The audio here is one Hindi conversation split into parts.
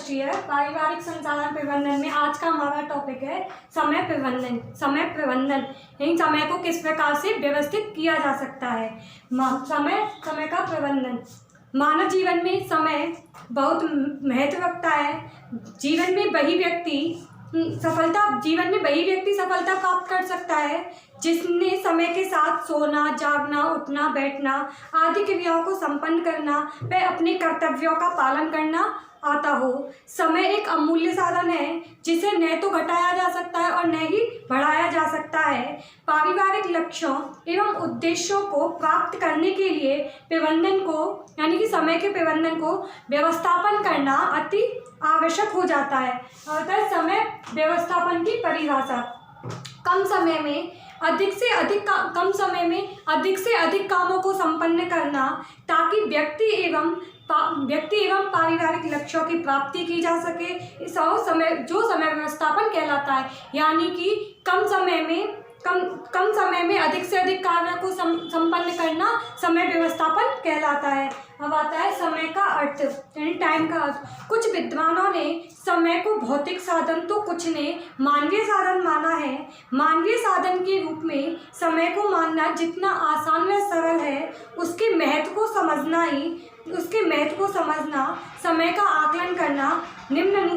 दृष्टि है पारिवारिक संसाधन प्रबंधन में आज का हमारा टॉपिक है समय प्रबंधन। समय प्रबंधन यानी समय को किस प्रकार से व्यवस्थित किया जा सकता है। समय का प्रबंधन मानव जीवन में समय बहुत महत्व रखता है। जीवन में वही व्यक्ति सफलता प्राप्त कर सकता है जिसने समय के साथ सोना, जागना, उठना, बैठना आदि क्रियाओं को संपन्न करना व अपने कर्तव्यों का पालन करना आता हो। समय एक अमूल्य साधन है जिसे न तो घटाया जा सकता है और न ही बढ़ाया जा सकता है। पारिवारिक लक्ष्यों एवं उद्देश्यों को प्राप्त करने के लिए प्रबंधन को यानी कि समय के प्रबंधन को व्यवस्थापन करना अति आवश्यक हो जाता है। और समय व्यवस्थापन की परिभाषा कम समय में अधिक से अधिक कामों को संपन्न करना ताकि व्यक्ति एवं पारिवारिक लक्ष्यों की प्राप्ति की जा सके। इस समय व्यवस्थापन कहलाता है, यानी कि कम समय में अधिक से अधिक कार्य को संपन्न करना समय व्यवस्थापन कहलाता है। अब आता है समय का अर्थ यानी टाइम का अर्थ। कुछ विद्वानों ने समय को भौतिक साधन तो कुछ ने मानवीय साधन माना है। मानवीय साधन के रूप में समय को मानना जितना आसान व सरल है, उसके महत्व को समझना, समय का आकलन करना निम्न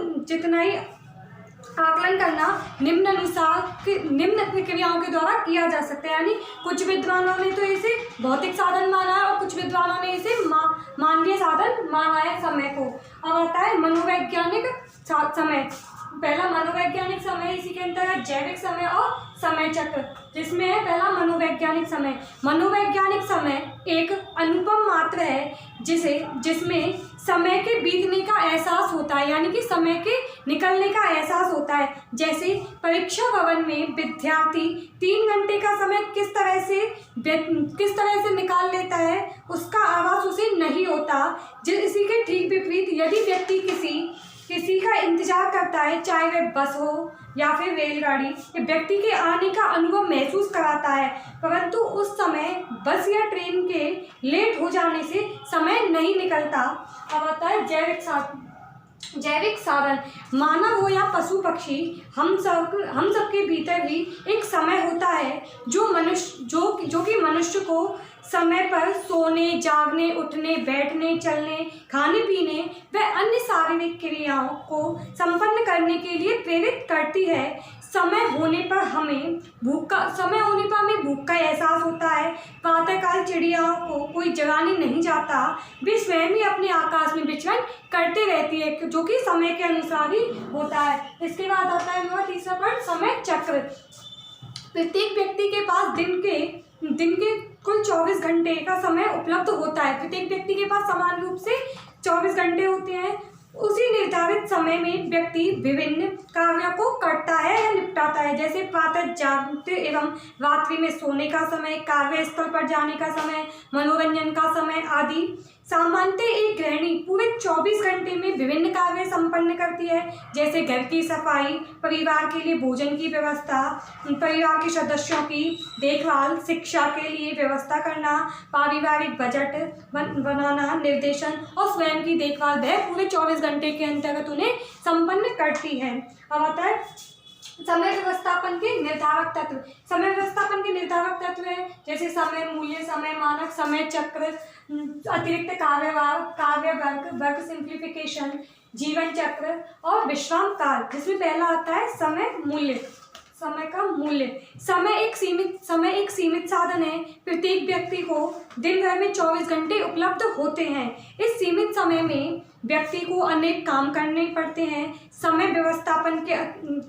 प्रक्रियाओं के द्वारा किया जा सकता है। यानी कुछ विद्वानों ने तो इसे भौतिक साधन माना है और कुछ विद्वानों ने इसे मानवीय साधन माना है समय को। अब आता है मनोवैज्ञानिक समय। पहला मनोवैज्ञानिक समय, इसी के अंतर्गत जैविक समय और समय चक्र, जिसमें है पहला मनोवैज्ञानिक समय। मनोवैज्ञानिक समय एक अनुपम मात्रा है जिसमें समय के बीतने का एहसास होता है, यानी कि समय के निकलने का एहसास होता है। जैसे परीक्षा भवन में विद्यार्थी 3 घंटे का समय किस तरह से निकाल लेता है, उसका आभास उसे नहीं होता। इसी के ठीक विपरीत यदि व्यक्ति किसी का इंतजार करता है, चाहे वह बस हो या फिर रेलगाड़ी, ये व्यक्ति के आने का अनुभव महसूस कराता है, परंतु उस समय बस या ट्रेन के लेट हो जाने से समय नहीं निकलता। अब आता है जैविक साधन। मानव हो या पशु पक्षी, हम सबके भीतर भी एक समय होता है जो कि मनुष्य को समय पर सोने, जागने, उठने, बैठने, चलने, खाने पीने व अन्य शारीरिक क्रियाओं को संपन्न करने के लिए प्रेरित करती है। समय होने पर हमें भूख का एहसास होता है। प्रातःकाल चिड़ियाओं को कोई जगाने नहीं जाता, वे स्वयं ही अपने आकाश में विचरण करते रहती है, जो कि समय के अनुसार ही होता है। इसके बाद आता है हमारा तीसरा पॉइंट, समय चक्र। प्रत्येक व्यक्ति के पास दिन के कुल 24 घंटे का समय उपलब्ध होता है। प्रत्येक व्यक्ति के पास समान रूप से 24 घंटे होते हैं। उसी निर्धारित समय में व्यक्ति विभिन्न कार्यों को करता है या निपटाता है, जैसे प्रातः जागते एवं रात्रि में सोने का समय, कार्यस्थल पर जाने का समय, मनोरंजन का समय आदि। सामान्यतः एक गृहिणी पूरे 24 घंटे में विभिन्न कार्य संपन्न करती है, जैसे घर की सफाई, परिवार के लिए भोजन की व्यवस्था, परिवार के सदस्यों की देखभाल, शिक्षा के लिए व्यवस्था करना, पारिवारिक बजट बनाना, निर्देशन और स्वयं की देखभाल वह पूरे 24 घंटे के अंतर्गत उन्हें संपन्न करती है। अब आता है समय व्यवस्थापन के निर्धारक तत्व। समय व्यवस्थापन के निर्धारक तत्व है जैसे समय मूल्य, समय मानक, समय चक्र, अतिरिक्त कार्य वर्क सिंप्लीफिकेशन, जीवन चक्र और विश्राम काल, जिसमें पहला आता है समय मूल्य। समय का मूल्य। समय एक सीमित साधन है। प्रत्येक व्यक्ति को दिन भर में 24 घंटे उपलब्ध होते हैं। इस सीमित समय में व्यक्ति को अनेक काम करने पड़ते हैं। समय व्यवस्थापन के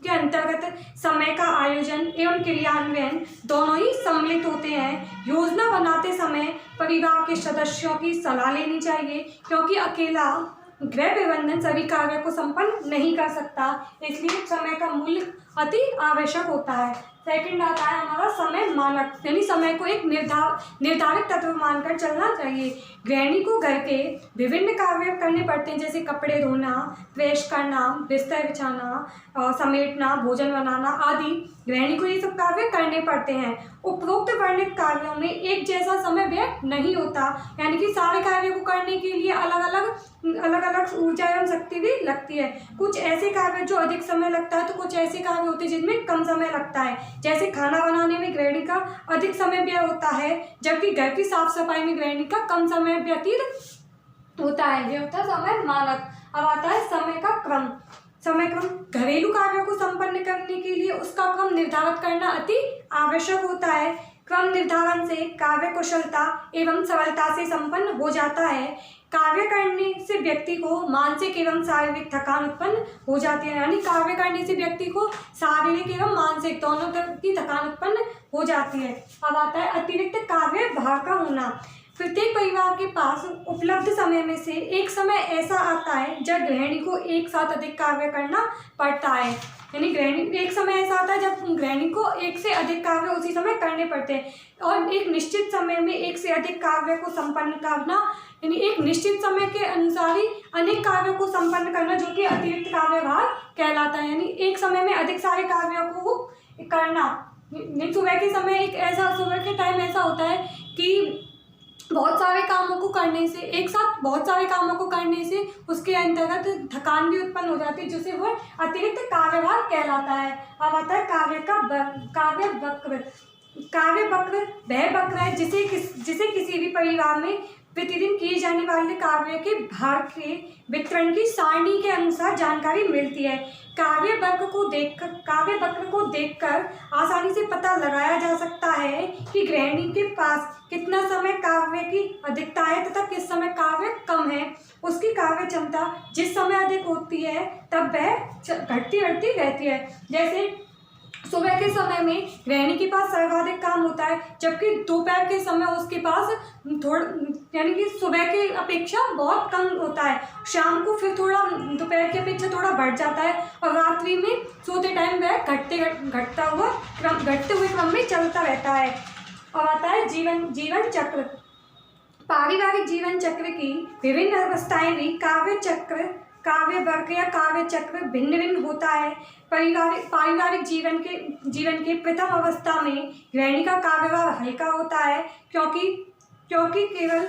अंतर्गत समय का आयोजन एवं क्रियान्वयन दोनों ही सम्मिलित होते हैं। योजना बनाते समय परिवार के सदस्यों की सलाह लेनी चाहिए, क्योंकि अकेला गृह प्रबंधन सभी कार्यों को संपन्न नहीं कर सकता, इसलिए समय का मूल्य अति आवश्यक होता है। सेकंड आता है हमारा समय मानक, यानी समय को एक निर्धारित तत्व मानकर चलना चाहिए। गृहिणी को घर के विभिन्न कार्य करने पड़ते हैं, जैसे कपड़े धोना, प्रेस करना, बिस्तर बिछाना, समेटना, भोजन बनाना आदि। गृहिणी को ये सब कार्य करने पड़ते हैं। उपरोक्त वर्णित कार्यों में एक जैसा समय व्यय नहीं होता, यानी कि सारे कार्यों को करने के लिए अलग अलग ऊर्जा एवं शक्ति भी लगती है। कुछ ऐसे कार्य जो अधिक समय लगता है तो कुछ ऐसे कार्य होते हैं जिनमें कम समय लगता है। जैसे खाना बनाने में गृहिणी का अधिक समय व्यय होता है, जबकि घर की साफ सफाई में गृहिणी का कम समय व्यतीत होता है। ये होता है समय मानक। अब आता है समय का क्रम। समय क्रम घरेलू कार्यों को संपन्न करने के लिए उसका क्रम निर्धारित करना अति आवश्यक होता है। क्रम निर्धारण से कार्य कुशलता एवं सरलता से संपन्न हो जाता है। कार्य करने से व्यक्ति को मानसिक एवं शारीरिक थकान उत्पन्न हो जाती है, यानी कार्य करने से व्यक्ति को शारीरिक एवं मानसिक दोनों तरह की थकान उत्पन्न हो जाती है। अब आता है अतिरिक्त कार्य भार का होना। प्रत्येक परिवार के पास उपलब्ध समय में से एक समय ऐसा आता है जब गृहिणी को एक साथ अधिक कार्य करना पड़ता है, यानी गृहिणी एक समय ऐसा आता है जब गृहिणी को एक से अधिक कार्य उसी समय करने पड़ते हैं, और एक निश्चित समय में एक से अधिक कार्य को संपन्न करना, यानी एक निश्चित समय के अनुसार ही अनेक कार्यों को संपन्न करना, जो कि अतिरिक्त कार्यभार कहलाता है। यानी एक समय में अधिक सारे कार्यों को करना। सुबह के समय सुबह के टाइम ऐसा होता है कि बहुत सारे कामों को करने से, एक साथ बहुत सारे कामों को करने से उसके अंतर्गत थकान भी उत्पन्न हो जाती है, जिसे वो अतिरिक्त कार्यभार कहलाता है। अब आता है कार्य वक्र। कार्य वक्र वह वक्र है जिसे किसी भी परिवार में प्रतिदिन किए जाने वाले कार्य के भार के वितरण की सारणी के अनुसार जानकारी मिलती है। कार्य वक्र को देखकर आसानी से पता लगाया जा सकता है कि गृहिणी के पास कितना समय कार्य की अधिकता है तथा किस समय कार्य कम है। उसकी कार्य क्षमता जिस समय अधिक होती है तब वह घटती बढ़ती रहती है। जैसे सुबह के समय में गृहिणी के पास सर्वाधिक काम होता है, जबकि दोपहर के समय उसके पास यानी कि सुबह की अपेक्षा बहुत कम होता है। शाम को फिर थोड़ा दोपहर की अपेक्षा थोड़ा बढ़ जाता है, और रात्रि में सोते टाइम वह घटते हुए क्रम में चलता रहता है। और आता है जीवन चक्र। पारिवारिक जीवन चक्र की विभिन्न अवस्थाएं भी काव्य वर्ग या काव्य चक्र भिन्न भिन्न होता है। पारिवारिक जीवन के प्रथम अवस्था में गृहिणी का कार्यभार हल्का होता है, क्योंकि वे केवल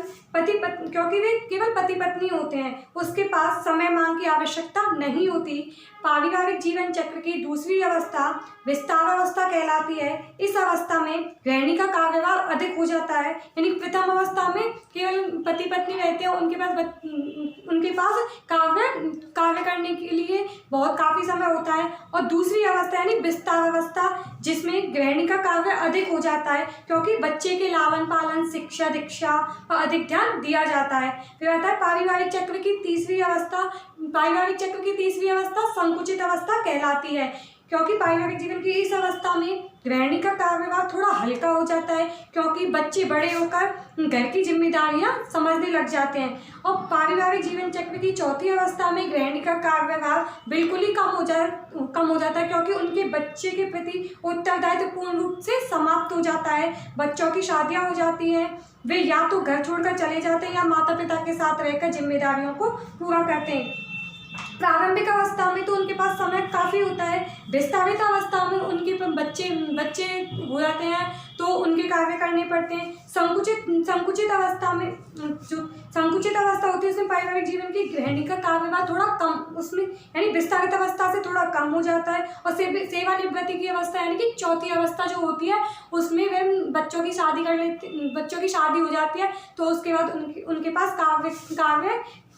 पति पत्नी होते हैं, उसके पास समय मांग की आवश्यकता नहीं होती। पारिवारिक जीवन चक्र की दूसरी अवस्था विस्तार अवस्था कहलाती है। इस अवस्था में गृहिणी का कार्यभार अधिक हो जाता है, यानी प्रथम अवस्था में केवल पति पत्नी रहते हैं, उनके पास कार्य करने के लिए काफ़ी समय होता है। और दूसरी अवस्था यानी विस्तार अवस्था, जिसमें गृहिणी का कार्य अधिक हो जाता है, क्योंकि बच्चे के लालन पालन शिक्षा दीक्षा पर अधिक ध्यान दिया जाता है। फिर आता है पारिवारिक चक्र की तीसरी अवस्था संकुचित अवस्था कहलाती है, क्योंकि पारिवारिक जीवन की इस अवस्था में गृहिणी का कार्यभार थोड़ा हल्का हो जाता है, क्योंकि बच्चे बड़े होकर घर की जिम्मेदारियां समझने लग जाते हैं। और पारिवारिक जीवन चक्र की चौथी अवस्था में गृहिणी का कार्यभार बिल्कुल ही कम हो जाता है, क्योंकि उनके बच्चे के प्रति उत्तरदायित्व पूर्ण रूप से समाप्त हो जाता है। बच्चों की शादियां हो जाती हैं, वे या तो घर छोड़कर चले जाते हैं या माता पिता के साथ रहकर जिम्मेदारियों को पूरा करते हैं। प्रारंभिक अवस्था में तो उनके पास समय काफ़ी होता है। विस्तारित अवस्था में उनके बच्चे हो जाते हैं तो उनके कार्य करने पड़ते हैं। संकुचित अवस्था में जो संकुचित अवस्था होती है उसमें पारिवारिक जीवन की गृहिणी का कार्यभार थोड़ा कम, उसमें यानी विस्तारित अवस्था से थोड़ा कम हो जाता है। और सेवानिवृत्ति की अवस्था यानी कि चौथी अवस्था जो होती है उसमें वे बच्चों की शादी हो जाती है, तो उसके बाद उनके पास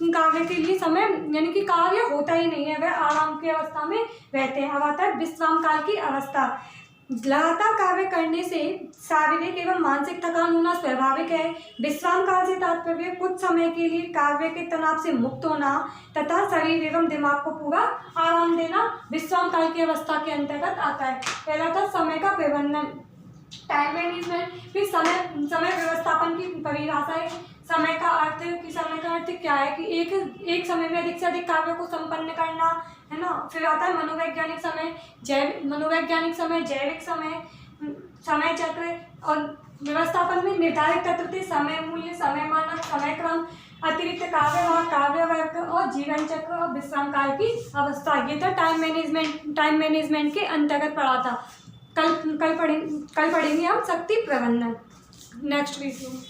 कार्य के लिए समय यानी कि कार्य होता ही नहीं है, वह आराम की अवस्था में रहते हैं। अब आता है विश्राम काल की अवस्था। लगातार कार्य करने से शारीरिक एवं मानसिक थकान होना स्वाभाविक है। विश्राम काल से तात्पर्य कुछ समय के लिए कार्य के तनाव से मुक्त होना तथा शरीर एवं दिमाग को पूरा आराम देना विश्राम काल की अवस्था के अंतर्गत आता है। पहला था समय का प्रबंधन, टाइम मैनेजमेंट। फिर समय व्यवस्थापन की परिभाषा है। समय का अर्थ क्या है कि एक समय में अधिक से अधिक कार्यों को संपन्न करना है ना। फिर आता है मनोवैज्ञानिक समय, जैविक समय चक्र। और व्यवस्थापन में निर्धारित तत्व थे समय मूल्य, समय मानक, समय क्रम, अतिरिक्त कार्य वर्ग और जीवन चक्र और विश्राम काल की अवस्था। ये था टाइम मैनेजमेंट के अंतर्गत पड़ा था। कल पढ़ेंगे हम शक्ति प्रबंधन नेक्स्ट वीडियो में।